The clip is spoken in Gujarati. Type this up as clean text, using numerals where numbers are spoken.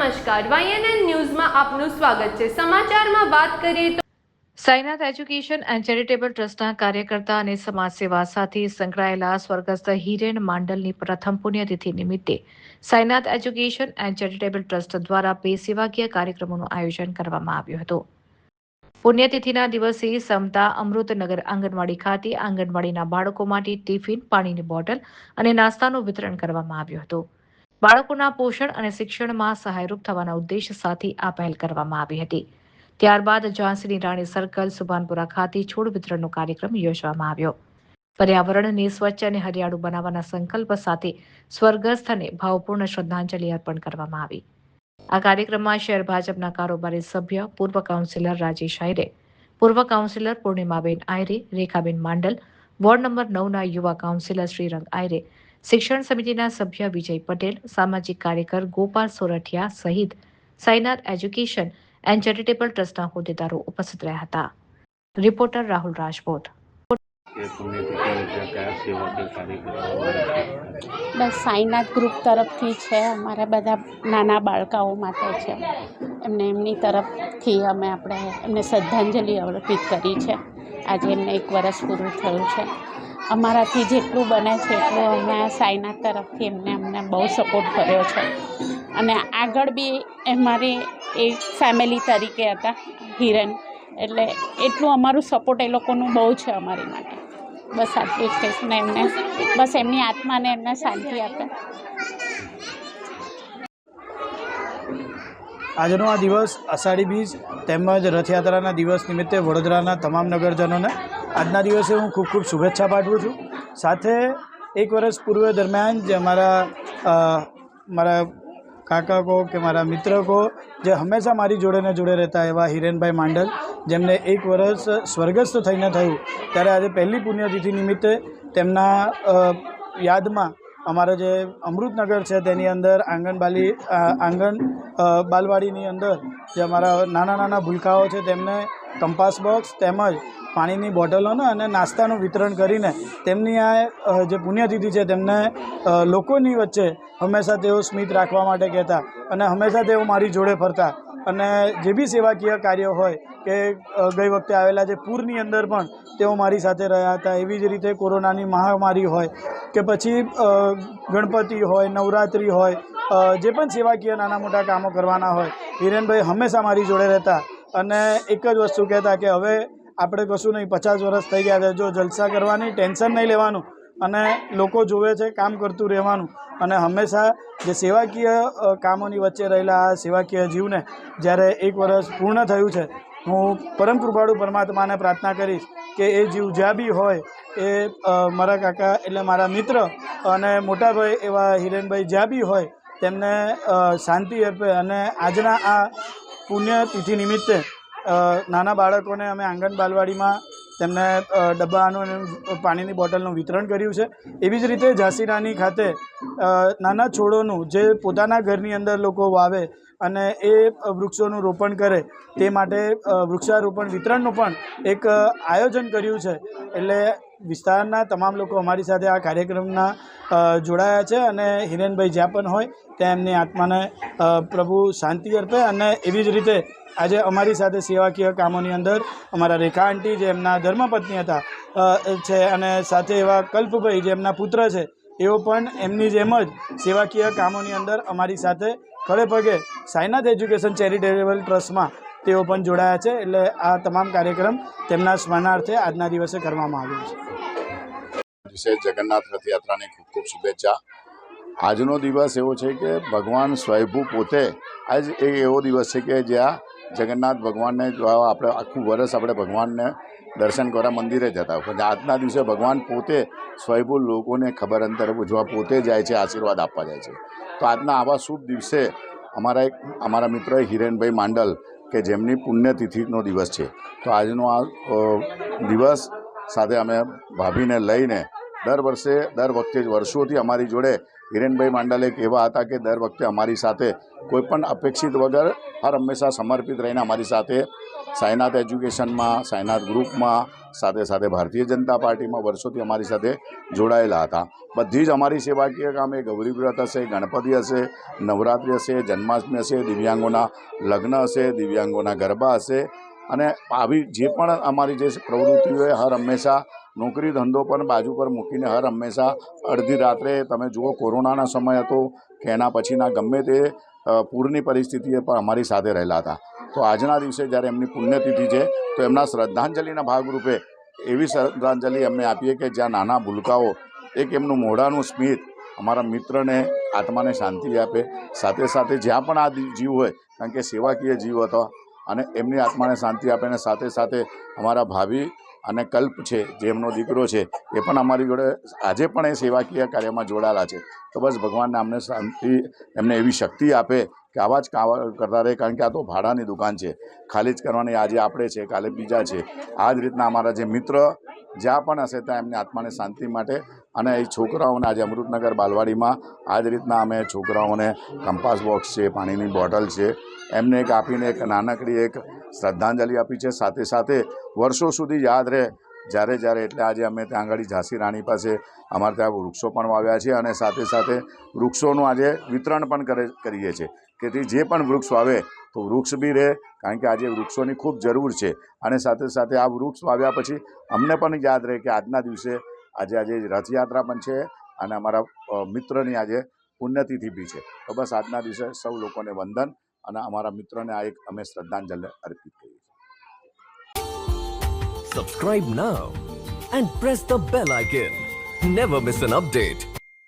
નમસ્કાર, YNN ન્યૂઝમાં આપનું સ્વાગત છે। સમાચારમાં વાત કરીએ તો સાઈનાથ એજ્યુકેશન એન્ડ ચેરિટેબલ ટ્રસ્ટના કાર્યકર્તા અને સમાજ સેવા સાથે સંકળાયેલા સ્વર્ગસ્થ હિરેન માંડલની પ્રથમ પુણ્યતિથિ નિમિત્તે Sainath education and charitable trust દ્વારા બે સેવાકીય કાર્યક્રમોનું આયોજન કરવામાં આવ્યું હતું। પુણ્યતિથિના દિવસે સમતા અમૃતનગર આંગણવાડી ખાતે આંગણવાડીના બાળકો માટે ટિફિન, પાણીની બોટલ અને નાસ્તાનું વિતરણ કરવામાં આવ્યું હતું। બાળકોના પોષણ અને શિક્ષણમાં સહાયરૂપ થવાના ઉદ્દેશ સાથે આ પહેલ કરવામાં આવી હતી। ત્યારબાદ ઝાંસીની રાણી સર્કલ, સુભાનપુરા ખાતે છોડ વિતરણનો કાર્યક્રમ યોજવામાં આવ્યો। પર્યાવરણને સ્વચ્છ અને હરિયાળું બનાવવાના સંકલ્પ સાથે સ્વર્ગસ્થને ભાવપૂર્ણ શ્રદ્ધાંજલિ અર્પણ કરવામાં આવી। આ કાર્યક્રમમાં શહેર ભાજપના કારોબારી સભ્ય, પૂર્વ કાઉન્સિલર રાજેશ આયરે, પૂર્વ કાઉન્સિલર પૂર્ણિમાબેન આયરે, રેખાબેન માંડલ, વોર્ડ નંબર 9ના યુવા કાઉન્સિલર શ્રીરંગ આયરે, શિક્ષણ સમિતિના સભ્ય વિજય પટેલ, સામાજિક કાર્યકર ગોપાલ સોરઠિયા સહિત સાઈનાથ એજ્યુકેશન એન્ડ ચેરિટેબલ ટ્રસ્ટના હોદ્દેદારો ઉપસ્થિત રહ્યા હતા। રિપોર્ટર રાહુલ રાજપૂત। બસ સાઈનાથ ગ્રુપ તરફથી છે, અમારા બધા નાના બાળકાઓ માટે છે। એમની તરફથી અમે એમને શ્રદ્ધાંજલિ અર્પિત કરી છે। આજે એમને 1 વર્ષ પૂરું થયું છે। અમારાથી જેટલું બને છે એટલું અમે સાઈનાથ તરફથી અમને બહુ સપોર્ટ કર્યો છે અને આગળ બી અમારી એક ફેમિલી તરીકે હતા હિરેન, એટલે એટલું અમારું સપોર્ટ એ લોકોનું બહુ છે અમારી માટે। બસ આટલું જ કહીશ ને એમને બસ એમની આત્માને એમને શાંતિ આપે। આજનો આ દિવસ અષાઢી બીજ તેમજ રથયાત્રાના દિવસ નિમિત્તે વડોદરાના તમામ નગરજનોને આજના દિવસે હું ખૂબ ખૂબ શુભેચ્છા પાઠવું છું। સાથે 1 વર્ષ પૂર્વ દરમિયાન જે મારા કાકા કહો કે મારા મિત્ર કહો, જે હંમેશા મારી જોડે રહેતા એવા હિરેનભાઈ માંડલ, જેમને 1 વર્ષ સ્વર્ગસ્થ થઈને થયું, ત્યારે આજે પહેલી પુણ્યતિથિ નિમિત્તે તેમના યાદમાં અમારો જે અમૃતનગર છે તેની અંદર આંગણ બાલવાડીની અંદર જે અમારા નાના ભૂલકાઓ છે તેમને કંપાસ બોક્સ તેમજ પાણીની બોટલોને અને નાસ્તાનું વિતરણ કરીને તેમની આ જે પુણ્યતિથિ છે તેમને લોકોની વચ્ચે હંમેશા તેઓ સ્મિત રાખવા માટે કહેતા અને હંમેશા તેઓ મારી જોડે ફરતા અને જે બી સેવાકીય કાર્ય હોય કે ગઈ વખતે આવેલા જે પૂરની અંદર પણ તેઓ મારી સાથે રહ્યા હતા। એવી જ રીતે કોરોનાની મહામારી હોય કે પછી ગણપતિ હોય, નવરાત્રિ હોય, જે પણ સેવાકીય નાના મોટા કામો કરવાના હોય, હિરેનભાઈ હંમેશા મારી જોડે રહેતા અને એક જ વસ્તુ કહેતા કે હવે આપણે કશું નહીં, 50 વર્ષ થઈ ગયા છે, જો જલસા કરવાની, ટેન્શન નહીં લેવાનું અને લોકો જોવે છે કામ કરતું રહેવાનું અને હંમેશા જે સેવાકીય કામોની વચ્ચે રહેલા આ સેવાકીય જીવને જ્યારે 1 વર્ષ પૂર્ણ થયું છે, હું પરમ કૃપાળુ પરમાત્માને પ્રાર્થના કરીશ કે એ જીવ જ્યાં બી હોય એ મારા કાકા એટલે મારા મિત્ર અને મોટાભાઈ એવા હિરેનભાઈ જ્યાં બી હોય તેમને શાંતિ આપે અને આજના આ પુણ્યતિથિ નિમિત્તે નાના બાળકોને અમે આંગણ બાલવાડીમાં તેમને ડબ્બાનું અને પાણીની બોટલનું વિતરણ કર્યું છે। એવી જ રીતે ઝાંસી રાણી ખાતે નાના છોડોનું જે પોતાના ઘરની અંદર લોકો વાવે અને એ વૃક્ષોનું રોપણ કરે તે માટે વૃક્ષારોપણ વિતરણનું પણ એક આયોજન કર્યું છે। એટલે વિસ્તારના તમામ લોકો અમારી સાથે આ કાર્યક્રમના જોડાયા છે અને હિરેનભાઈ જ્યાં પણ હોય ત્યાં એમની આત્માને પ્રભુ શાંતિ અર્પે અને એવી જ રીતે આજે અમારી સાથે સેવાકીય કામોની અંદર અમારા રેખા આંટી જે એમના ધર્મપત્ની હતા છે અને સાથે એવા કલ્પભાઈ જે એમના પુત્ર છે, એઓ પણ એમની જેમ જ સેવાકીય કામોની અંદર અમારી સાથે ખડે પગે સાઈનાથ એજ્યુકેશન ચેરિટેબલ ટ્રસ્ટમાં તેઓ પણ જોડાયા છે। એટલે આ તમામ કાર્યક્રમ તેમના સ્મરણાર્થે આજના દિવસે કરવામાં આવ્યો છે। જગન્નાથ રથયાત્રાની ખૂબ ખૂબ શુભેચ્છા। આજનો દિવસ એવો છે કે ભગવાન સ્વયંભૂ પોતે આજ એક એવો દિવસ છે કે જ્યાં જગન્નાથ ભગવાનને આપણે આખું વર્ષ આપણે ભગવાનને દર્શન કરવા મંદિરે જતા, પણ આજના દિવસે ભગવાન પોતે સ્વયંભૂ લોકોને ખબર અંતર પૂછવા પોતે જાય છે, આશીર્વાદ આપવા જાય છે। તો આજના આવા શુભ દિવસે અમારા મિત્ર હિરેનભાઈ માંડલ કે જેમની પુણ્યતિથિનો દિવસ છે, તો આજનો આ દિવસ સાથે અમે ભાભીને લઈને દર વખતે વર્ષોથી અમારી જોડે હિરેનભાઈ માંડલ એક એવા હતા કે દર વખતે અમારી સાથે કોઈપણ અપેક્ષિત વગર હંમેશા સમર્પિત રહીને અમારી સાથે સાઈનાથ એજ્યુકેશનમાં, સાઈનાથ ગ્રુપમાં, સાથે સાથે ભારતીય જનતા પાર્ટીમાં વર્ષોથી અમારી સાથે જોડાયેલા હતા. બધી જ અમારી સેવાકીય કામે ગૌરી વ્રત હશે, ગણપતિ હશે, નવરાત્રિ હશે, જન્માષ્ટમી હશે, દિવ્યાંગોના લગ્ન હશે, દિવ્યાંગોના ગરબા હશે, અને આવી જે પણ અમારી જે પ્રવૃત્તિઓ હર હંમેશા નોકરી ધંધો પણ બાજુ પર મૂકીને હર હંમેશા અડધી રાત્રે તમે જુઓ કોરોનાનો સમય હતો કે એના પછીના ગમે તે પૂરની પરિસ્થિતિએ પણ અમારી સાથે રહેલા હતા. તો આજના દિવસે જ્યારે એમની પુણ્યતિથિ છે તો એમના શ્રદ્ધાંજલિના ભાગરૂપે એવી શ્રદ્ધાંજલિ અમને આપીએ કે જ્યાં નાના ભૂલકાઓ એક એમનું મોઢાનું સ્મિત અમારા મિત્રને આત્માને શાંતિ આપે, સાથે સાથે જ્યાં પણ આ જીવ હોય, કારણ કે સેવાકીય જીવ હતો, અને એમની આત્માને શાંતિ આપે. અને સાથે સાથે અમારા ભાભી અને કલ્પ છે જે એમનો દીકરો છે એ પણ અમારી જોડે આજે પણ એ સેવાકીય કાર્યમાં જોડાયેલા છે. તો બસ ભગવાનને અમને શાંતિ, એમને એવી શક્તિ આપે કે આવા જ કરતા રહે, કારણ કે આ તો ભાડાની દુકાન છે, ખાલી જ કરવાની. આજે આપણે છે, કાલે બીજા છે. આ જ રીતના અમારા જે મિત્ર જ્યાં પણ હશે ત્યાં એમની આત્માને શાંતિ માટે, અને એ છોકરાઓને આજે અમૃતનગર બાલવાડીમાં આ જ રીતના અમે છોકરાઓને કંપાસ બોક્સ છે, પાણીની બોટલ છે, એમને એક આપીને એક નાનકડી એક શ્રદ્ધાંજલિ આપી છે. સાથે સાથે વર્ષો સુધી યાદ રહે જ્યારે એટલે આજે અમે ત્યાં આગળ ઝાંસી રાણી પાસે અમારે ત્યાં વૃક્ષો પણ વાવ્યા છે, અને સાથે સાથે વૃક્ષોનું આજે વિતરણ પણ કરીએ છીએ કે જે પણ વૃક્ષ વાવે તો વૃક્ષ બી રહે, કારણ કે આજે વૃક્ષોની ખૂબ જરૂર છે. અને સાથે સાથે આ વૃક્ષ વાવ્યા પછી અમને પણ યાદ રહે કે આજના દિવસે આજે રથયાત્રા પણ છે, અને અમારા મિત્રની આજે પુણ્યતિથિ બી છે. તો બસ આજના દિવસે સૌ લોકોને વંદન, અને અમારા મિત્રોને આ એક અમે શ્રદ્ધાંજલિ અર્પિત કરીએ. Subscribe now and press the bell icon. Never miss an update.